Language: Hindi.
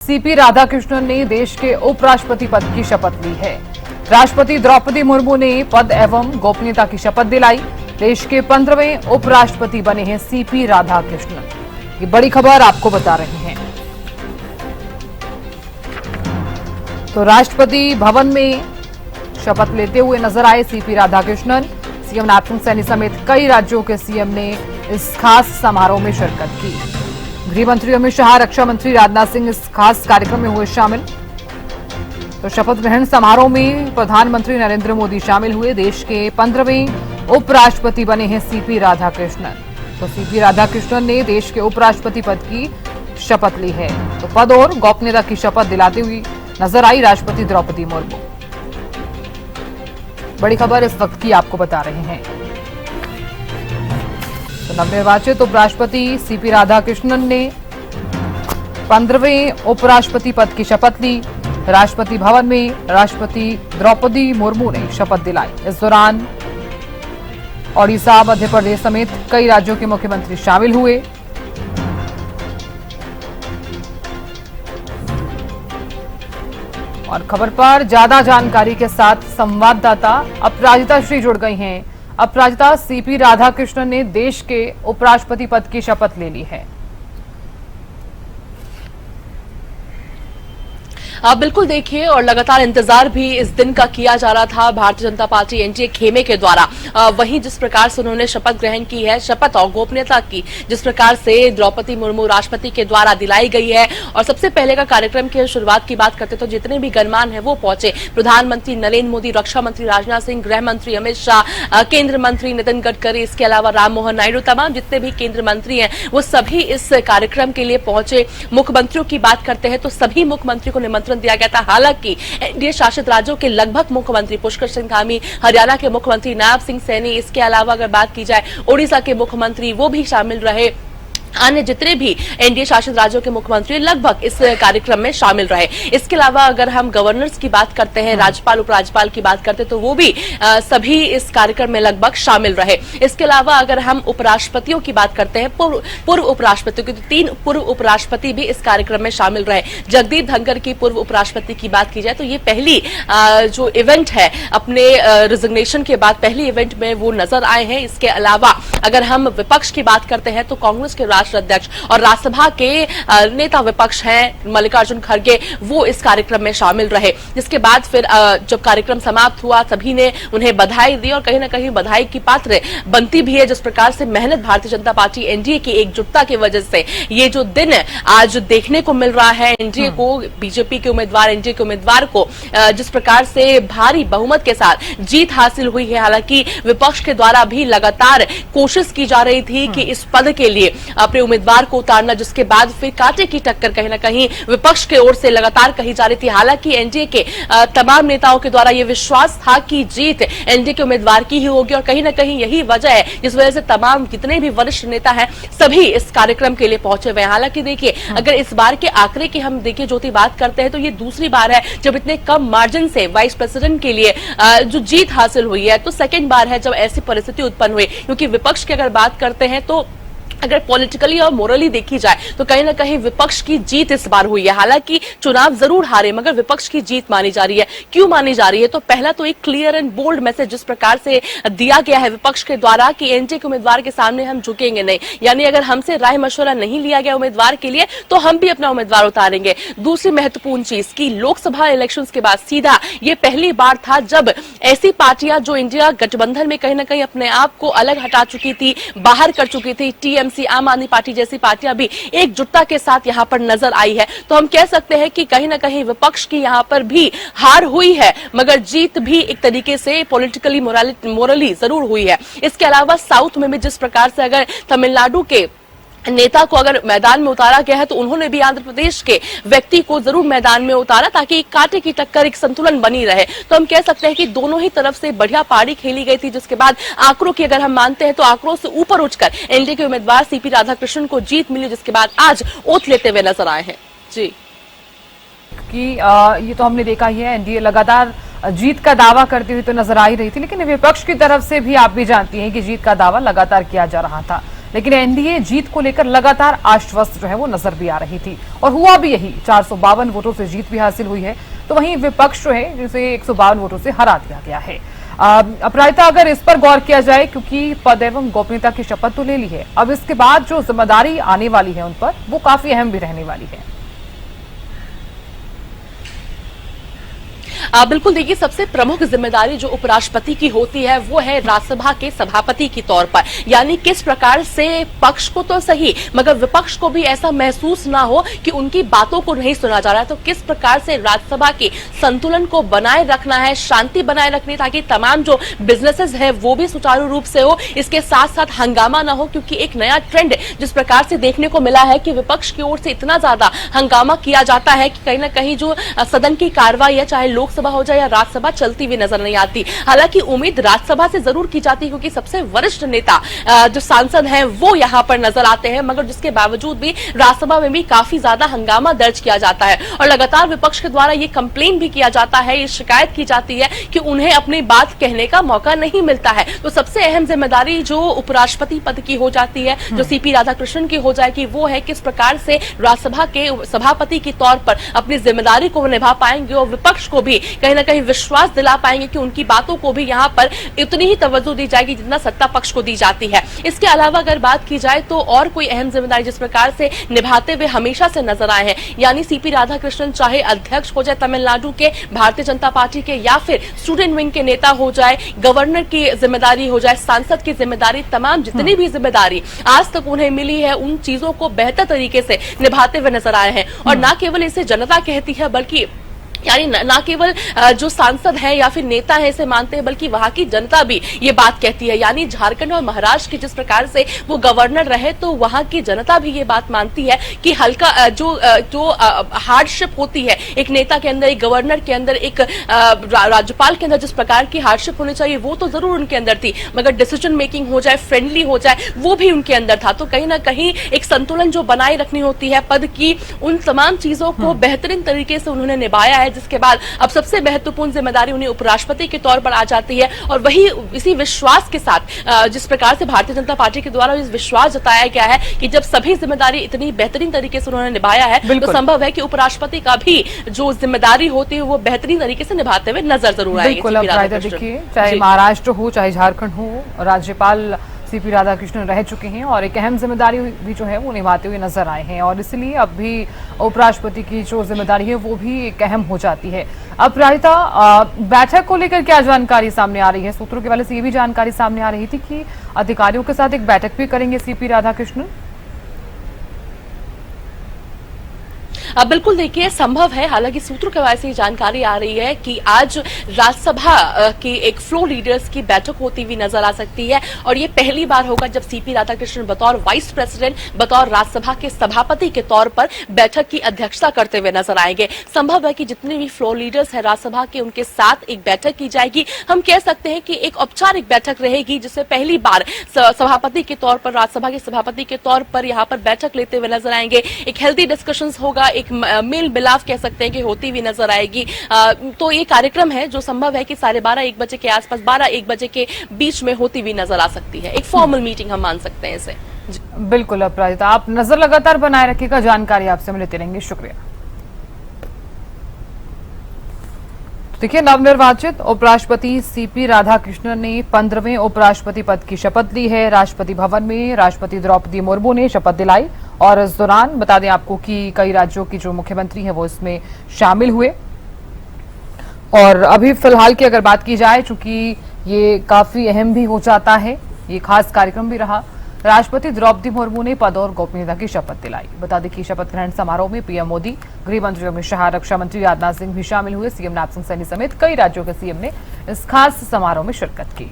सीपी राधाकृष्णन ने देश के उपराष्ट्रपति पद की शपथ ली है। राष्ट्रपति द्रौपदी मुर्मू ने पद एवं गोपनीयता की शपथ दिलाई। देश के 15वें उपराष्ट्रपति बने हैं सीपी राधाकृष्णन। ये बड़ी खबर आपको बता रहे हैं। तो राष्ट्रपति भवन में शपथ लेते हुए नजर आए CP Radhakrishnan. CM Nathan Saini समेत कई राज्यों के सीएम ने इस खास समारोह में शिरकत की। गृह मंत्री अमित शाह, रक्षा मंत्री राजनाथ सिंह इस खास कार्यक्रम में हुए शामिल। तो शपथ ग्रहण समारोह में प्रधानमंत्री नरेंद्र मोदी शामिल हुए। देश के 15वें उपराष्ट्रपति बने हैं सीपी राधाकृष्णन। तो सीपी राधाकृष्णन ने देश के उपराष्ट्रपति पद की शपथ ली है। तो पद और गोपनीयता की शपथ दिलाती हुई नजर आई राष्ट्रपति द्रौपदी मुर्मू। बड़ी खबर इस वक्त की आपको बता रहे हैं। तो नवनिर्वाचित उपराष्ट्रपति सीपी राधाकृष्णन ने 15वें उपराष्ट्रपति पद की शपथ ली। राष्ट्रपति भवन में राष्ट्रपति द्रौपदी मुर्मू ने शपथ दिलाई। इस दौरान ओडिशा, मध्य प्रदेश समेत कई राज्यों के मुख्यमंत्री शामिल हुए। और खबर पर ज्यादा जानकारी के साथ संवाददाता अपराजिता श्री जुड़ गई हैं। अपराजिता, सीपी राधाकृष्णन ने देश के उपराष्ट्रपति पद की शपथ ले ली है। बिल्कुल देखिए, और लगातार इंतजार भी इस दिन का किया जा रहा था भारतीय जनता पार्टी एनडीए खेमे के द्वारा। वहीं जिस प्रकार से उन्होंने शपथ ग्रहण की है, शपथ और गोपनीयता की जिस प्रकार से द्रौपदी मुर्मू राष्ट्रपति के द्वारा दिलाई गई है। और सबसे पहले का कार्यक्रम की शुरुआत की बात करते तो जितने भी गणमान्य है वो पहुंचे। प्रधानमंत्री नरेंद्र मोदी, रक्षा मंत्री राजनाथ सिंह, गृह मंत्री अमित शाह, केंद्रीय मंत्री नितिन गडकरी, इसके अलावा राम मोहन नायडू, तमाम जितने भी केंद्रीय मंत्री हैं वो सभी इस कार्यक्रम के लिए पहुंचे। मुख्यमंत्रियों की बात करते हैं तो सभी मुख्यमंत्री को निमंत्रण दिया गया था। हालांकि एनडीए शासित राज्यों के लगभग मुख्यमंत्री, पुष्कर सिंह धामी हरियाणा के मुख्यमंत्री नायब सिंह सैनी, इसके अलावा अगर बात की जाए ओडिशा के मुख्यमंत्री, वो भी शामिल रहे। अन्य जितने भी एनडीए शासित राज्यों के मुख्यमंत्री लगभग इस कार्यक्रम में शामिल रहे। इसके अलावा अगर हम गवर्नर्स की बात करते हैं, राज्यपाल, उपराज्यपाल की बात करते हैं तो वो भी सभी इस कार्यक्रम में लगभग शामिल रहे। इसके अलावा अगर हम उपराष्ट्रपतियों की बात करते हैं, पूर्व उपराष्ट्रपतियों की, तो 3 पूर्व उपराष्ट्रपति भी इस कार्यक्रम में शामिल रहे। जगदीप धनखड़ की पूर्व उपराष्ट्रपति की बात की जाए तो ये पहली जो इवेंट है अपने रिजिग्नेशन के बाद पहली इवेंट में वो नजर आए हैं। इसके अलावा अगर हम विपक्ष की बात करते हैं तो कांग्रेस के राष्ट्रीय अध्यक्ष और राज्यसभा के नेता विपक्ष हैं मल्लिकार्जुन खड़गे, वो इस कार्यक्रम में शामिल रहे। जिसके बाद फिर जब कार्यक्रम समाप्त हुआ सभी ने उन्हें बधाई दी और कहीं ना कहीं बधाई की पात्र बनती भी है। जिस प्रकार से मेहनत भारतीय जनता पार्टी एनडीए की एकजुटता की वजह से ये जो दिन आज देखने को मिल रहा है, एनडीए को, बीजेपी के उम्मीदवार, एनडीए के उम्मीदवार को जिस प्रकार से भारी बहुमत के साथ जीत हासिल हुई है। हालांकि विपक्ष के द्वारा भी लगातार कोशिश की जा रही थी कि इस पद के लिए अपने उम्मीदवार को उतारना, जिसके बाद फिर कांटे की टक्कर कहीं ना कहीं विपक्ष के ओर से लगातार कही जा रही थी। हालांकि एनडीए के तमाम नेताओं के द्वारा यह विश्वास था कि जीत एनडीए के उम्मीदवार की ही होगी और कहीं ना कहीं यही वजह है जिस वजह से तमाम जितने भी वरिष्ठ नेता हैं सभी इस कार्यक्रम के लिए पहुंचे हुए हैं। हालांकि देखिए, अगर इस बार के आंकड़े की हम देखिए ज्योति बात करते हैं तो ये दूसरी बार है जब इतने कम मार्जिन से वाइस प्रेसिडेंट के लिए जो जीत हासिल हुई है। तो सेकेंड बार है जब ऐसी परिस्थिति उत्पन्न हुई, क्योंकि विपक्ष की अगर बात करते हैं तो अगर पॉलिटिकली और मोरली देखी जाए तो कहीं ना कहीं विपक्ष की जीत इस बार हुई है। हालांकि चुनाव जरूर हारे मगर विपक्ष की जीत मानी जा रही है। क्यों मानी जा रही है? तो पहला तो एक क्लियर एंड बोल्ड मैसेज जिस प्रकार से दिया गया है विपक्ष के द्वारा कि एनडीए के उम्मीदवार के सामने हम झुकेंगे नहीं, यानी अगर हमसे राय मशवरा नहीं लिया गया उम्मीदवार के लिए तो हम भी अपना उम्मीदवार उतारेंगे। दूसरी महत्वपूर्ण चीज की लोकसभा इलेक्शन के बाद सीधा ये पहली बार था जब ऐसी पार्टियां जो इंडिया गठबंधन में कहीं ना कहीं अपने आप को अलग हटा चुकी थी, बाहर कर चुकी थी, टीएमसी, आम आदमी पार्टी जैसी पार्टियां भी एकजुटता के साथ यहां पर नजर आई है। तो हम कह सकते हैं कि कहीं ना कहीं विपक्ष की यहां पर भी हार हुई है मगर जीत भी एक तरीके से पॉलिटिकली मोरली जरूर हुई है। इसके अलावा साउथ में भी जिस प्रकार से अगर तमिलनाडु के नेता को अगर मैदान में उतारा गया है तो उन्होंने भी आंध्र प्रदेश के व्यक्ति को जरूर मैदान में उतारा ताकि कांटे की टक्कर, एक संतुलन बनी रहे। तो हम कह सकते हैं कि दोनों ही तरफ से बढ़िया पारी खेली गई थी, जिसके बाद आंकड़ों की अगर हम मानते हैं तो आंकड़ों से ऊपर उठकर एनडीए के उम्मीदवार सीपी राधाकृष्णन को जीत मिली, जिसके बाद आज ओथ लेते हुए नजर आए हैं। जी कि ये तो हमने देखा ही है, एनडीए लगातार जीत का दावा करती हुई तो नजर आ ही रही थी, लेकिन विपक्ष की तरफ से भी आप भी जानती हैं कि जीत का दावा लगातार किया जा रहा था। लेकिन एनडीए जीत को लेकर लगातार आश्वस्त जो है वो नजर भी आ रही थी और हुआ भी यही। 452 वोटों से जीत भी हासिल हुई है, तो वहीं विपक्ष जो है जिसे 152 वोटों से हरा दिया गया है। अपराजिता, अगर इस पर गौर किया जाए, क्योंकि पद एवं गोपनीयता की शपथ तो ले ली है, अब इसके बाद जो जिम्मेदारी आने वाली है उन पर वो काफी अहम भी रहने वाली है। बिल्कुल, देखिए सबसे प्रमुख जिम्मेदारी जो उपराष्ट्रपति की होती है वो है राज्यसभा के सभापति के तौर पर, यानी किस प्रकार से पक्ष को तो सही मगर विपक्ष को भी ऐसा महसूस ना हो कि उनकी बातों को नहीं सुना जा रहा है। तो किस प्रकार से राज्यसभा के संतुलन को बनाए रखना है, शांति बनाए रखनी, ताकि तमाम जो बिजनेसेस है वो भी सुचारू रूप से हो, इसके साथ साथ हंगामा ना हो। क्योंकि एक नया ट्रेंड जिस प्रकार से देखने को मिला है कि विपक्ष की ओर से इतना ज्यादा हंगामा किया जाता है कि कहीं ना कहीं जो सदन की कार्रवाई है, चाहे लोकसभा हो जाए या राज्यसभा, चलती हुई नजर नहीं आती। हालांकि उम्मीद राज्यसभा से जरूर की जाती है क्योंकि सबसे वरिष्ठ नेता जो सांसद हैं वो यहां पर नजर आते हैं, मगर जिसके बावजूद भी राज्यसभा में भी काफी ज्यादा हंगामा दर्ज किया जाता है और लगातार विपक्ष के द्वारा ये कंप्लेन भी किया जाता है, ये शिकायत की जाती है कि उन्हें अपनी बात कहने का मौका नहीं मिलता है। तो सबसे अहम जिम्मेदारी जो उपराष्ट्रपति पद की हो जाती है, जो सीपी राधाकृष्णन की हो जाएगी, वो है किस प्रकार से राज्यसभा के सभापति के तौर पर अपनी जिम्मेदारी को निभा पाएंगे और विपक्ष को भी कहीं ना कहीं विश्वास दिला पाएंगे कि उनकी बातों को भी यहां पर इतनी ही तवज्जो दी जाएगी जितना सत्ता पक्ष को दी जाती है। इसके अलावा अगर बात की जाए तो और कोई अहम जिम्मेदारी जिस प्रकार से निभाते हुए हमेशा से नजर आए हैं, यानी सीपी राधाकृष्णन चाहे अध्यक्ष हो जाए तमिलनाडु के भारतीय जनता पार्टी के या फिर स्टूडेंट विंग के नेता हो जाए, गवर्नर की जिम्मेदारी हो जाए, सांसद की जिम्मेदारी, तमाम जितनी भी जिम्मेदारी आज तक उन्हें मिली है उन चीजों को बेहतर तरीके से निभाते हुए नजर आए हैं। और न केवल इसे जनता कहती है बल्कि यानी ना केवल जो सांसद है या फिर नेता है इसे मानते हैं, बल्कि वहां की जनता भी ये बात कहती है। यानी झारखंड और महाराष्ट्र के जिस प्रकार से वो गवर्नर रहे तो वहां की जनता भी ये बात मानती है कि हल्का जो हार्डशिप होती है एक नेता के अंदर, एक गवर्नर के अंदर, एक राज्यपाल के अंदर जिस प्रकार की हार्डशिप होनी चाहिए वो तो जरूर उनके अंदर थी, मगर डिसीजन मेकिंग हो जाए, फ्रेंडली हो जाए, वो भी उनके अंदर था। तो कहीं ना कहीं एक संतुलन जो बनाए रखनी होती है पद की, उन तमाम चीजों को बेहतरीन तरीके से उन्होंने निभाया है, जिसके बाद अब सबसे महत्वपूर्ण जिम्मेदारी उन्हें उपराष्ट्रपति के तौर पर आ जाती है। और वही इसी विश्वास के साथ जिस प्रकार से भारतीय जनता पार्टी के द्वारा इस विश्वास जताया गया है कि जब सभी जिम्मेदारी इतनी बेहतरीन तरीके से उन्होंने निभाया है तो संभव है कि उपराष्ट्रपति का भी जो जिम्मेदारी होती है वो बेहतरीन तरीके से निभाते हुए नजर जरूर आएगी। देखिए, चाहे महाराष्ट्र हो चाहे झारखंड हो, राज्यपाल सीपी राधाकृष्णन रह चुके हैं और एक अहम जिम्मेदारी भी जो है वो निभाते हुए नजर आए हैं और इसलिए अब भी उपराष्ट्रपति की जो जिम्मेदारी है वो भी एक अहम हो जाती है। अपराजिता, बैठक को लेकर क्या जानकारी सामने आ रही है? सूत्रों के वाले से ये भी जानकारी सामने आ रही थी कि अधिकारियों के साथ एक बैठक भी करेंगे सीपी राधाकृष्णन। बिल्कुल, देखिए संभव है, हालांकि सूत्रों के वाले से जानकारी आ रही है कि आज राज्यसभा की एक फ्लोर लीडर्स की बैठक होती हुई नजर आ सकती है और ये पहली बार होगा जब सीपी राधाकृष्णन बतौर वाइस प्रेसिडेंट, बतौर राज्यसभा के सभापति के तौर पर बैठक की अध्यक्षता करते हुए नजर आएंगे। संभव है कि जितने भी फ्लोर लीडर्स हैं राज्यसभा के उनके साथ एक बैठक की जाएगी। हम कह सकते हैं कि एक औपचारिक बैठक रहेगी जिससे पहली बार सभापति के तौर पर, राज्यसभा के सभापति के तौर पर यहाँ पर बैठक लेते हुए नजर आएंगे। एक हेल्दी डिस्कशन होगा, एक मेल मिलाप कह सकते हैं कि होती हुई नजर आएगी। तो ये कार्यक्रम है जो संभव है कि 12:30-1 बजे के आसपास, 12-1 बजे के बीच में होती हुई नजर आ सकती है। एक फॉर्मल मीटिंग हम मान सकते हैं इसे। बिल्कुल अपराजिता, आप नजर लगातार बनाए रखिएगा, जानकारी आपसे हम लेते रहेंगे। शुक्रिया। देखिए, नवनिर्वाचित उपराष्ट्रपति सीपी राधाकृष्णन ने 15वें उपराष्ट्रपति पद की शपथ ली है। राष्ट्रपति भवन में राष्ट्रपति द्रौपदी मुर्मू ने शपथ दिलाई और इस दौरान बता दें आपको कि कई राज्यों की जो मुख्यमंत्री हैं वो इसमें शामिल हुए। और अभी फिलहाल की अगर बात की जाए, चूंकि ये काफी अहम भी हो जाता है, ये खास कार्यक्रम भी रहा, राष्ट्रपति द्रौपदी मुर्मू ने पद और गोपनीयता की शपथ दिलाई। बता दें कि शपथ ग्रहण समारोह में पीएम मोदी, गृह मंत्री अमित शाह, रक्षा मंत्री राजनाथ सिंह भी शामिल हुए। सीएम नैपसिंह सैनी समेत कई राज्यों के सीएम ने इस खास समारोह में शिरकत की।